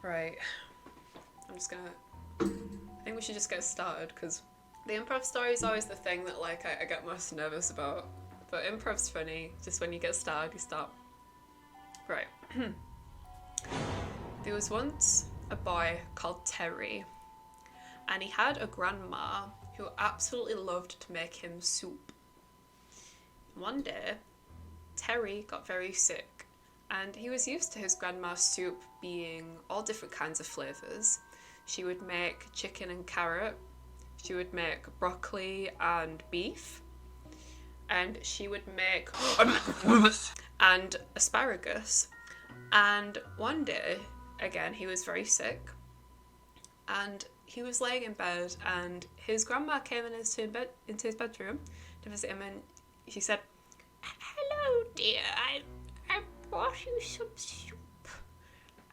Right. I think we should just get started, because the improv story is always the thing that like I get most nervous about. But improv's funny, just when you get started, you start. Right. There was once a boy called Terry, and he had a grandma who absolutely loved to make him soup. One day, Terry got very sick, and he was used to his grandma's soup being all different kinds of flavours. She would make chicken and carrot, she would make broccoli and beef, and she would make and asparagus. And one day, again, he was very sick, and he was laying in bed, and his grandma came into his bedroom to visit him, and she said, "Hello, dear, I brought you some soup.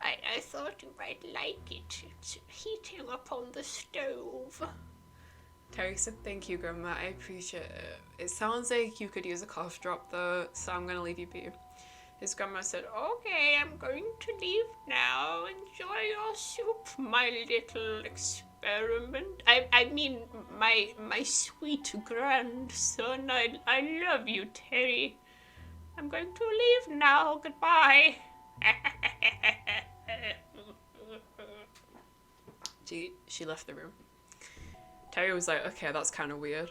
I thought you might like it. It's heating up on the stove." Terry said, "Thank you, Grandma, I appreciate it. It sounds like you could use a cough drop though, so I'm gonna leave you be." His grandma said, "Okay, I'm going to leave now. Enjoy your soup, my little experiment. I mean, my sweet grandson. I love you, Terry. I'm going to leave now. Goodbye." She left the room. Terry was like, "Okay, that's kind of weird.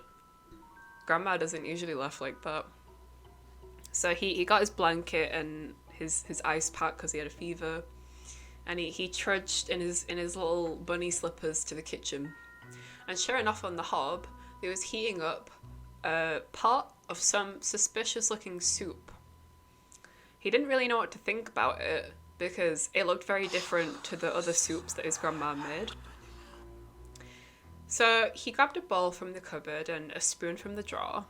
Grandma doesn't usually laugh like that." So he got his blanket and his ice pack because he had a fever, and he trudged in his little bunny slippers to the kitchen. And sure enough, on the hob, there was heating up a pot of some suspicious looking soup. He didn't really know what to think about it because it looked very different to the other soups that his grandma made. So he grabbed a bowl from the cupboard and a spoon from the drawer,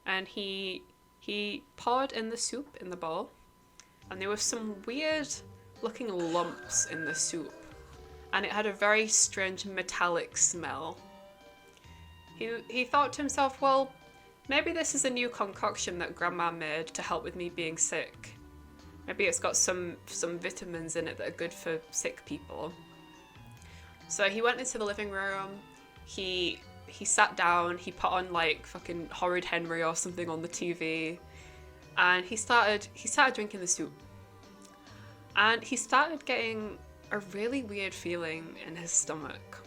and he poured in the soup in the bowl, and there were some weird looking lumps in the soup, and it had a very strange metallic smell. He thought to himself, well, maybe this is a new concoction that Grandma made to help with me being sick. Maybe it's got some vitamins in it that are good for sick people. So he went into the living room, he sat down, he put on like fucking Horrid Henry or something on the TV, and he started drinking the soup. And he started getting a really weird feeling in his stomach.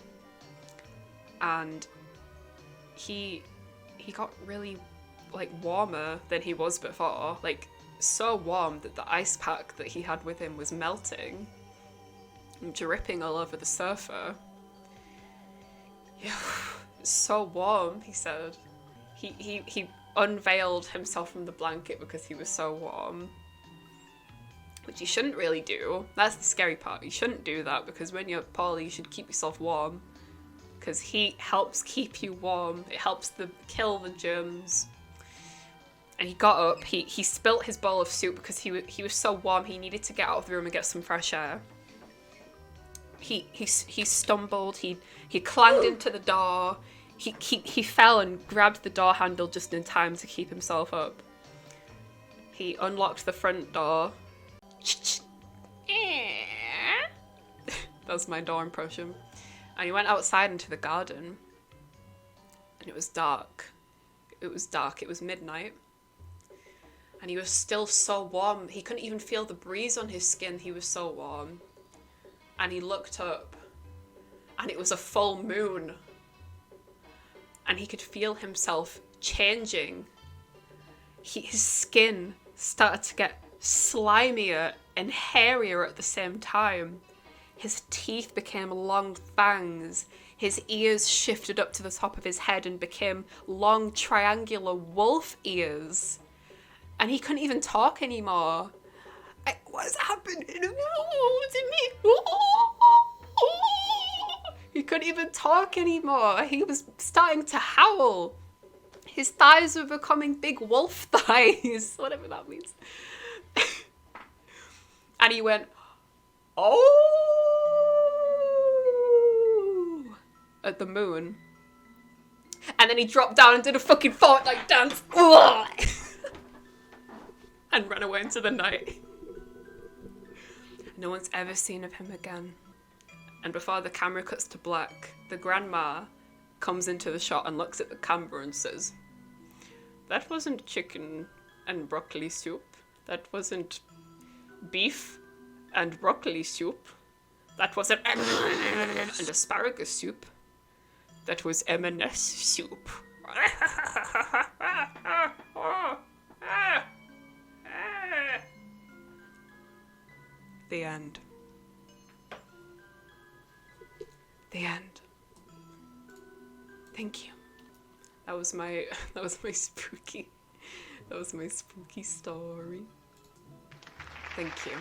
And he got really like warmer than he was before, like so warm that the ice pack that he had with him was melting and dripping all over the sofa. "It's so warm," he said. He unveiled himself from the blanket because he was so warm, which you shouldn't really do. That's the scary part. You shouldn't do that, because when you're poorly, you should keep yourself warm, because heat helps keep you warm. It helps kill the germs. And he got up. He spilt his bowl of soup because he was so warm. He needed to get out of the room and get some fresh air. He stumbled. He clanged into the door. He fell and grabbed the door handle just in time to keep himself up. He unlocked the front door. That's my door impression. And he went outside into the garden. And it was dark. It was midnight. And he was still so warm. He couldn't even feel the breeze on his skin. He was so warm. And he looked up, and it was a full moon. And he could feel himself changing. His skin started to get slimier and hairier at the same time. His teeth became long fangs. His ears shifted up to the top of his head and became long triangular wolf ears. And he couldn't even talk anymore. What's happening? Oh, to me? He couldn't even talk anymore. He was starting to howl. His thighs were becoming big wolf thighs, whatever that means. And he went, "Oh," at the moon. And then he dropped down and did a fucking Fortnite dance. And ran away into the night. No one's ever seen of him again. And before the camera cuts to black, the grandma comes into the shot and looks at the camera and says, "That wasn't chicken and broccoli soup. That wasn't beef and broccoli soup. That wasn't and asparagus soup. That was M&S soup." The end. The end. Thank you. That was my spooky story. Thank you.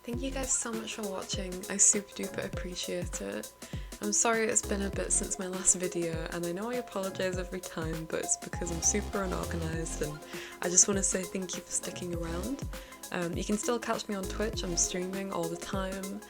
Thank you guys so much for watching. I super duper appreciate it. I'm sorry it's been a bit since my last video, and I know I apologise every time, but it's because I'm super unorganised, and I just want to say thank you for sticking around. You can still catch me on Twitch. I'm streaming all the time.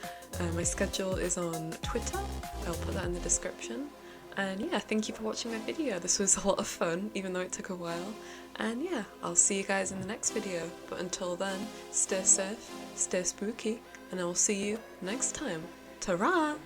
My schedule is on Twitter. I'll put that in the description. And yeah, thank you for watching my video. This was a lot of fun, even though it took a while. And yeah, I'll see you guys in the next video. But until then, stay safe, stay spooky, and I will see you next time. Ta-ra!